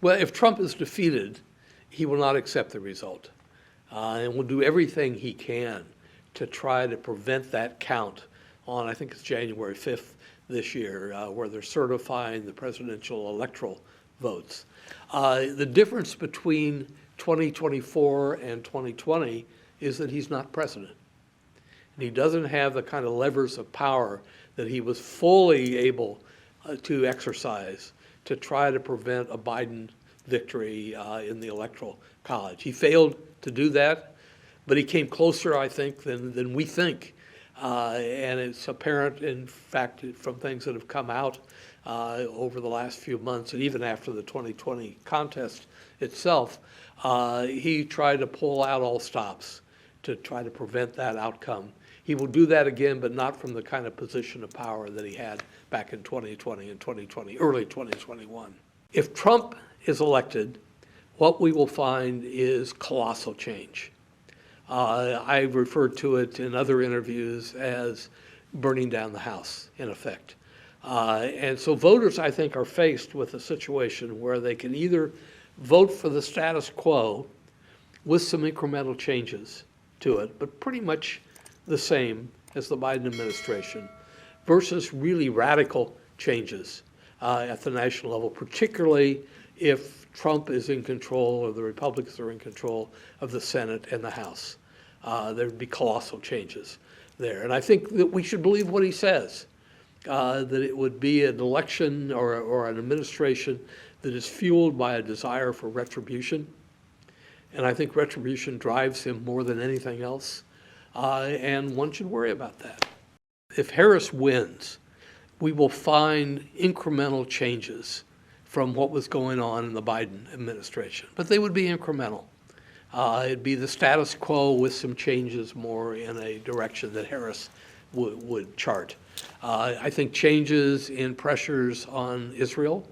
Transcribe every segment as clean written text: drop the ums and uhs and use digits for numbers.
Well, if Trump is defeated, he will not accept the result, and will do everything he can to try to prevent that count on, I think it's January 5th this year, where they're certifying the presidential electoral votes. The difference between 2024 and 2020 is that he's not president. And he doesn't have the kind of levers of power that he was fully able to exercise to try to prevent a Biden victory in the Electoral College. He failed to do that, but he came closer, I think, than we think. And it's apparent, in fact, from things that have come out over the last few months, and even after the 2020 contest itself, he tried to pull out all stops to try to prevent that outcome. He will do that again, but not from the kind of position of power that he had back in 2020 and early 2021. If Trump is elected, what we will find is colossal change. I've referred to it in other interviews as burning down the house, in effect. And so voters, I think, are faced with a situation where they can either vote for the status quo with some incremental changes to it, but pretty much the same as the Biden administration, versus really radical changes at the national level, particularly if Trump is in control or the Republicans are in control of the Senate and the House. There'd be colossal changes there. And I think that we should believe what he says, that it would be an election or an administration that is fueled by a desire for retribution. And I think retribution drives him more than anything else. And one should worry about that. If Harris wins, we will find incremental changes from what was going on in the Biden administration, but they would be incremental. It'd be the status quo with some changes more in a direction that Harris would chart. I think changes in pressures on Israel,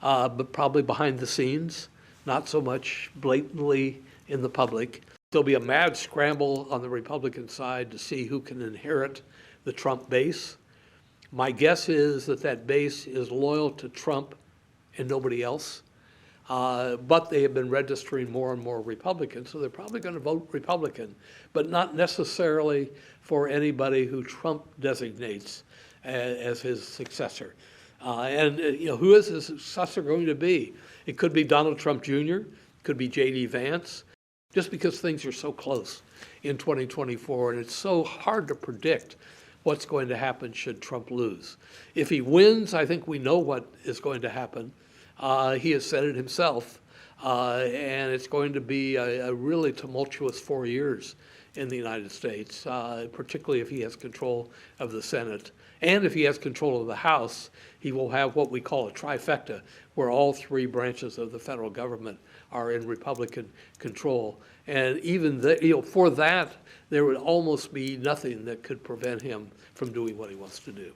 but probably behind the scenes, not so much blatantly in the public. There'll be a mad scramble on the Republican side to see who can inherit the Trump base. My guess is that that base is loyal to Trump and nobody else. But they have been registering more and more Republicans, so they're probably going to vote Republican, but not necessarily for anybody who Trump designates as his successor. And who is his successor going to be? It could be Donald Trump Jr., it could be J.D. Vance, just because things are so close in 2024, and it's so hard to predict what's going to happen should Trump lose. If he wins, I think we know what is going to happen. He has said it himself, and it's going to be a really tumultuous 4 years in the United States, particularly if he has control of the Senate. And if he has control of the House, he will have what we call a trifecta, where all three branches of the federal government are in Republican control. And even for that, there would almost be nothing that could prevent him from doing what he wants to do.